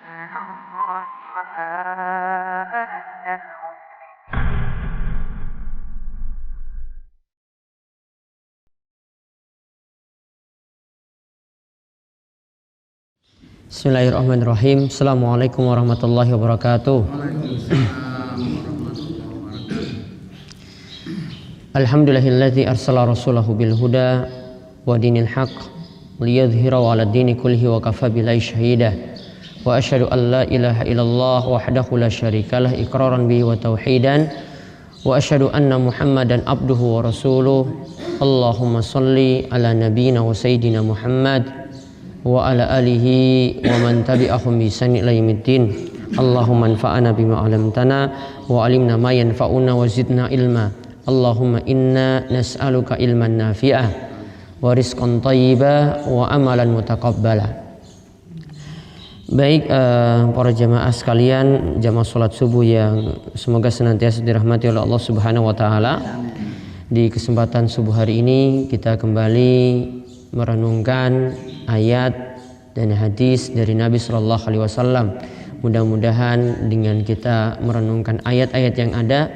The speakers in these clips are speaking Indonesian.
Bismillahirrahmanirrahim. Assalamualaikum warahmatullahi wabarakatuh. Alhamdulillahilladzi arsala rasulahu bil huda wa dinil haqq liyadhhirahu 'ala dini kullihi wa kafa billahi shahida. Wa asyhadu an la ilaha illallah wahdahu la syarikalah iqraran bihi wa tauhidan. Wa asyhadu anna Muhammadan abduhu wa rasuluh. Allahumma shalli ala nabiyyina wa sayyidina Muhammad wa ala alihi wa man tabi'ahum bi ihsan ila yaumiddin. Allahumma anfa'na bima 'allamtana wa 'allimna ma yanfa'una wa zidna ilma. Allahumma inna nas'aluka ilman nafi'ah wa rizqan thayyiba wa amalan mutaqabbala. Baik, para jamaah sekalian, jamaah salat subuh yang semoga senantiasa dirahmati oleh Allah Subhanahu wa taala. Di kesempatan subuh hari ini kita kembali merenungkan ayat dan hadis dari Nabi Shallallahu Alaihi Wasallam. Mudah-mudahan dengan kita merenungkan ayat-ayat yang ada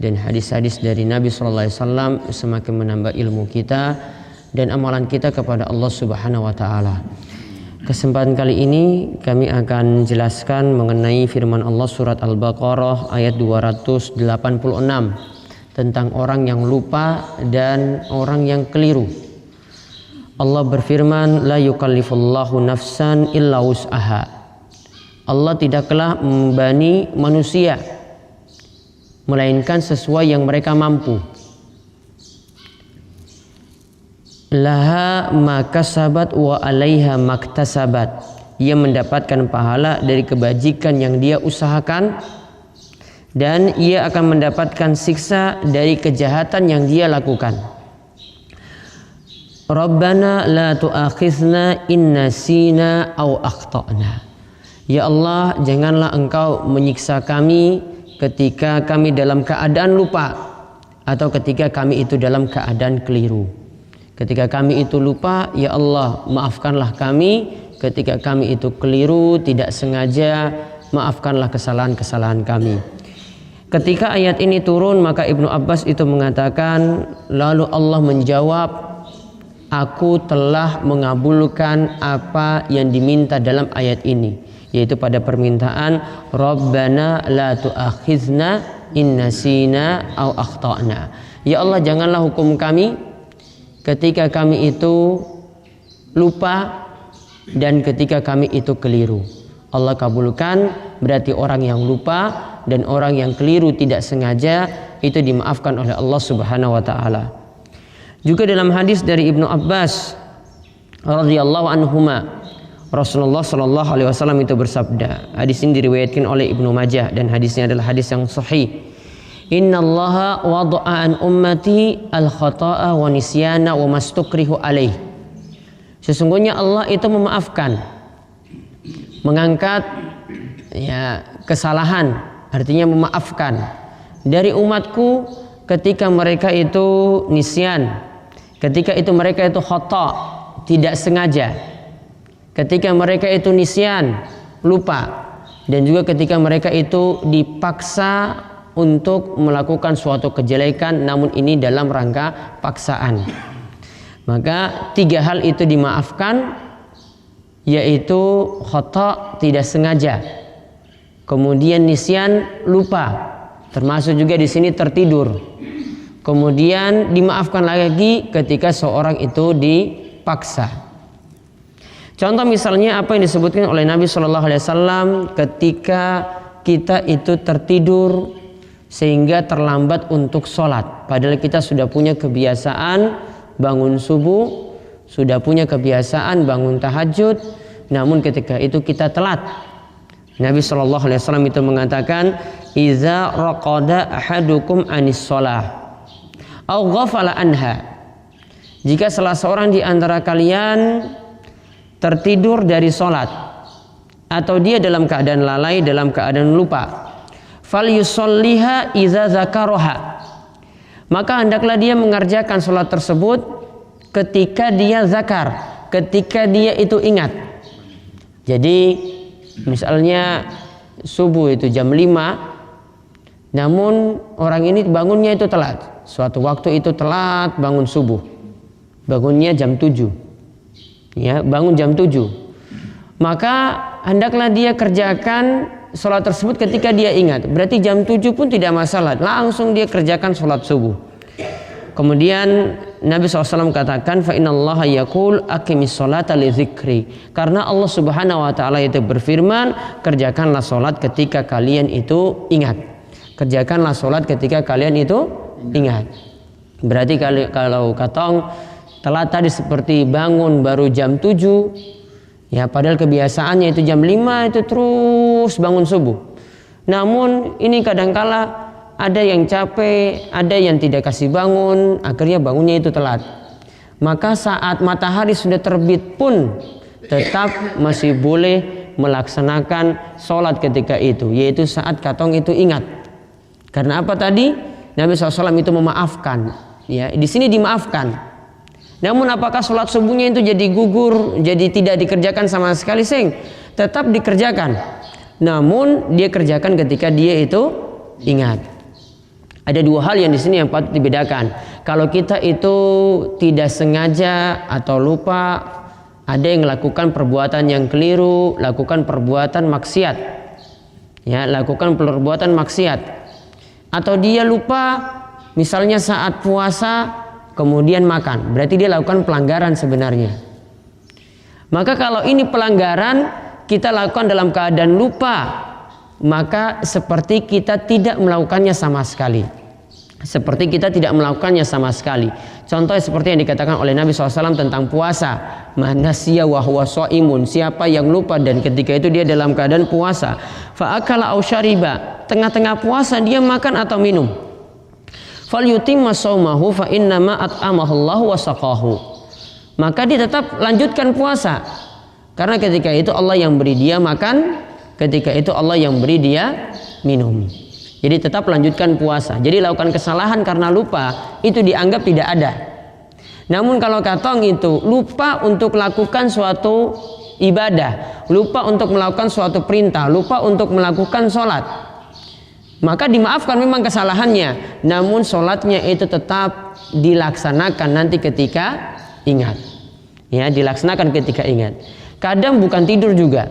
dan hadis-hadis dari Nabi Shallallahu Alaihi Wasallam semakin menambah ilmu kita dan amalan kita kepada Allah Subhanahu Wa Taala. Kesempatan kali ini kami akan jelaskan mengenai firman Allah surat Al-Baqarah ayat 286 tentang orang yang lupa dan orang yang keliru. Allah berfirman, la yukallifullahu nafsan illa wus'aha. Allah tidaklah membebani manusia melainkan sesuai yang mereka mampu. Laha makasabat wa 'alaiha maktasabat. Ia mendapatkan pahala dari kebajikan yang dia usahakan dan ia akan mendapatkan siksa dari kejahatan yang dia lakukan. Rabbana la tu'akhizna in nasina aw akhtana. Ya Allah, janganlah Engkau menyiksa kami ketika kami dalam keadaan lupa atau ketika kami itu dalam keadaan keliru. Ketika kami itu lupa, ya Allah, maafkanlah kami. Ketika kami itu keliru, tidak sengaja, maafkanlah kesalahan-kesalahan kami. Ketika ayat ini turun, maka Ibnu Abbas itu mengatakan, lalu Allah menjawab, aku telah mengabulkan apa yang diminta dalam ayat ini, yaitu pada permintaan Rabbana la tu'akhizna in nasina aw akhtana. Ya Allah, janganlah hukum kami ketika kami itu lupa dan ketika kami itu keliru. Allah kabulkan, berarti orang yang lupa dan orang yang keliru tidak sengaja itu dimaafkan oleh Allah Subhanahu wa taala. Juga dalam hadis dari Ibnu Abbas radhiyallahu anhuma, Rasulullah Shallallahu Alaihi Wasallam itu bersabda. Hadis ini diriwayatkan oleh Ibnu Majah dan hadisnya adalah hadis yang sahih. Innallaha wada'a an ummati al-khata'a wa nisyana wa mastukrihu alaih. Sesungguhnya Allah itu memaafkan, mengangkat ya kesalahan, artinya memaafkan dari umatku ketika mereka itu nisyan, ketika itu mereka itu khata', tidak sengaja, ketika mereka itu nisyan, lupa, dan juga ketika mereka itu dipaksa untuk melakukan suatu kejelekan, namun ini dalam rangka paksaan. Maka tiga hal itu dimaafkan, yaitu khata', tidak sengaja, kemudian nisyan, lupa, termasuk juga di sini tertidur, kemudian dimaafkan lagi ketika seorang itu dipaksa. Contoh misalnya apa yang disebutkan oleh Nabi Shallallahu Alaihi Wasallam ketika kita itu tertidur sehingga terlambat untuk sholat, padahal kita sudah punya kebiasaan bangun subuh, sudah punya kebiasaan bangun tahajud, namun ketika itu kita telat. Nabi Shallallahu Alaihi Wasallam itu mengatakan, iza raqada ahadukum anis sholah au ghafala anha. Jika salah seorang di antara kalian tertidur dari sholat atau dia dalam keadaan lalai, dalam keadaan lupa, falyusolliha iza zakaroha, maka hendaklah dia mengerjakan sholat tersebut ketika dia zakar, ketika dia itu ingat. Jadi Misalnya subuh itu jam 5, namun orang ini bangunnya itu telat. Suatu waktu itu telat bangun subuh, bangunnya jam 7, ya, bangun jam 7. Maka hendaklah dia kerjakan sholat tersebut ketika dia ingat. Berarti jam 7 pun tidak masalah, langsung dia kerjakan sholat subuh. Kemudian Nabi SAW katakan, fa innallaha yaqul aqimis sholata li dzikri. Karena Allah Subhanahu wa taala itu berfirman, kerjakanlah sholat ketika kalian itu ingat. Kerjakanlah sholat ketika kalian itu ingat. Berarti kalau katong telat tadi seperti bangun baru jam 7, ya padahal kebiasaannya itu jam 5 itu terus bangun subuh. Namun ini kadangkala ada yang capek, ada yang tidak kasih bangun, akhirnya bangunnya itu telat. Maka saat matahari sudah terbit pun tetap masih boleh melaksanakan sholat ketika itu, yaitu saat katong itu ingat. Karena apa tadi? Nabi SAW itu memaafkan, ya, di sini dimaafkan. Namun apakah sholat subuhnya itu jadi gugur, jadi tidak dikerjakan sama sekali? Tetap dikerjakan. Namun dia kerjakan ketika dia itu ingat. Ada dua hal yang di sini yang patut dibedakan. Kalau kita itu tidak sengaja atau lupa, ada yang melakukan perbuatan yang keliru, lakukan perbuatan maksiat, ya, lakukan perbuatan maksiat. Atau dia lupa, misalnya saat puasa kemudian makan, berarti dia lakukan pelanggaran sebenarnya. Maka kalau ini pelanggaran kita lakukan dalam keadaan lupa, maka seperti kita tidak melakukannya sama sekali. Seperti kita tidak melakukannya sama sekali. Contohnya seperti yang dikatakan oleh Nabi SAW tentang puasa. Man nasiya wa huwa shaimun, siapa yang lupa dan ketika itu dia dalam keadaan puasa, fa akala aw syariba, tengah-tengah puasa dia makan atau minum, falyutimma shaumahu fa innama at'amahu Allah wa saqahu, maka dia tetap lanjutkan puasa. Karena ketika itu Allah yang beri dia makan, ketika itu Allah yang beri dia minum. Jadi tetap lanjutkan puasa. Jadi lakukan kesalahan karena lupa itu dianggap tidak ada. Namun kalau katong itu lupa untuk melakukan suatu ibadah, lupa untuk melakukan suatu perintah, lupa untuk melakukan sholat, maka dimaafkan memang kesalahannya, namun sholatnya itu tetap dilaksanakan nanti ketika ingat. Ya, dilaksanakan ketika ingat. Kadang bukan tidur juga.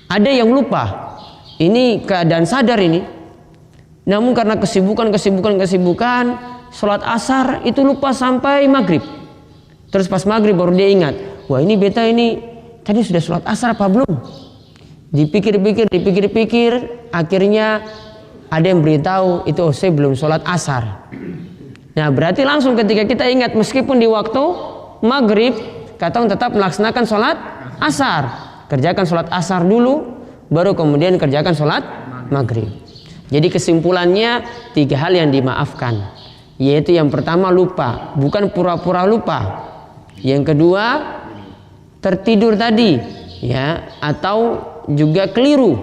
Ada yang lupa. Ini keadaan sadar ini. Namun karena kesibukan, sholat asar itu lupa sampai maghrib. Terus pas maghrib baru dia ingat, wah ini beta ini tadi sudah sholat asar apa belum? Dipikir-pikir, akhirnya ada yang beritahu itu, oh saya belum sholat asar. Nah berarti langsung ketika kita ingat, meskipun di waktu maghrib, katong tetap melaksanakan sholat asar. Kerjakan sholat asar dulu, baru kemudian kerjakan sholat maghrib. Jadi kesimpulannya 3 hal yang dimaafkan, yaitu yang pertama lupa, bukan pura-pura lupa. Yang kedua tertidur tadi, ya, atau juga keliru,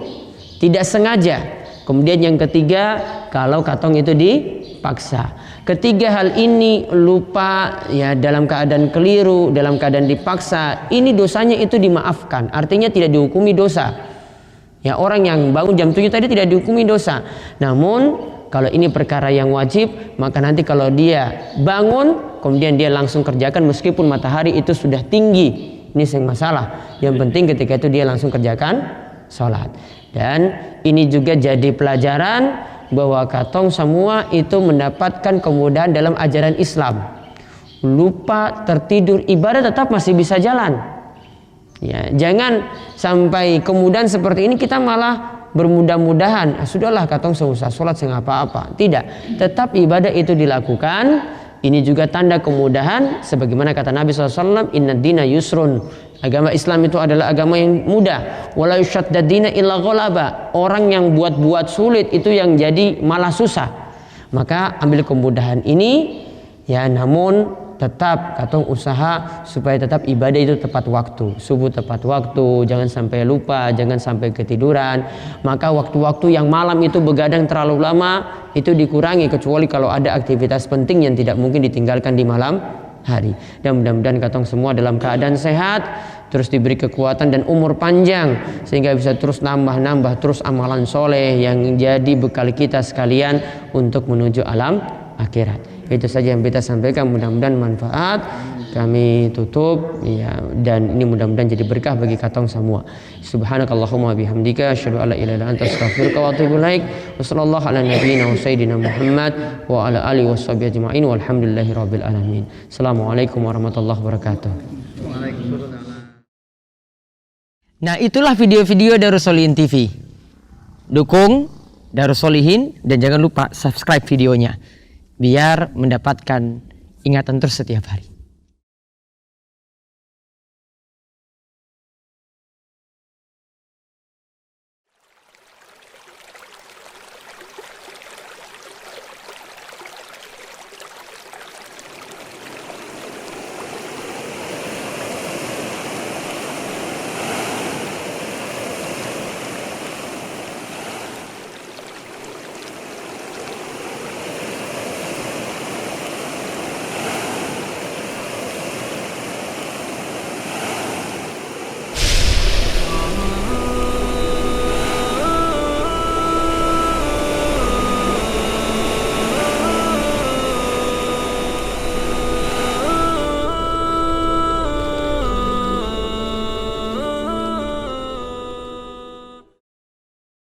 tidak sengaja. Kemudian yang ketiga kalau katong itu dipaksa. Ketiga hal ini lupa, ya, dalam keadaan keliru, dalam keadaan dipaksa, ini dosanya itu dimaafkan, artinya tidak dihukumi dosa. Ya, orang yang bangun jam 7 tadi tidak dihukumi dosa. Namun kalau ini perkara yang wajib, maka nanti kalau dia bangun kemudian dia langsung kerjakan meskipun matahari itu sudah tinggi, ini yang masalah. Yang penting ketika itu dia langsung kerjakan sholat. Dan ini juga jadi pelajaran bahwa katong semua itu mendapatkan kemudahan dalam ajaran Islam. Lupa, tertidur, ibadah tetap masih bisa jalan. Ya, jangan sampai kemudahan seperti ini kita malah bermudah-mudahan, sudahlah katong seusah sholat apa-apa. Tidak, tetap ibadah itu dilakukan. Ini juga tanda kemudahan, sebagaimana kata Nabi SAW, inna dina yusrun, agama Islam itu adalah agama yang mudah. Wala yushaddad dina illa ghalaba, orang yang buat sulit itu yang jadi malah susah. Maka ambil kemudahan ini, ya, namun tetap katong usaha supaya tetap ibadah itu tepat waktu, subuh tepat waktu, jangan sampai lupa, jangan sampai ketiduran. Maka waktu-waktu yang malam itu begadang terlalu lama itu dikurangi, kecuali kalau ada aktivitas penting yang tidak mungkin ditinggalkan di malam hari. Dan mudah-mudahan katong semua dalam keadaan sehat, terus diberi kekuatan dan umur panjang sehingga bisa terus nambah terus amalan soleh yang jadi bekal kita sekalian untuk menuju alam akhirat. Itu saja yang kita sampaikan, mudah-mudahan manfaat. Kami tutup ya, dan ini mudah-mudahan jadi berkah bagi katong semua. Subhanakallahumma bihamdika asyhadu an la ilaha illa anta astaghfiruka wa atubu ilaik. Wassallallahu ala nabiyyina wa sayyidina Muhammad wa ala alihi washabihi ajma'in walhamdulillahi rabbil alamin. Assalamualaikum warahmatullahi wabarakatuh. Nah, itulah video-video Darus Sholihin TV. Dukung Darus Sholihin dan jangan lupa subscribe videonya biar mendapatkan ingatan terus setiap hari.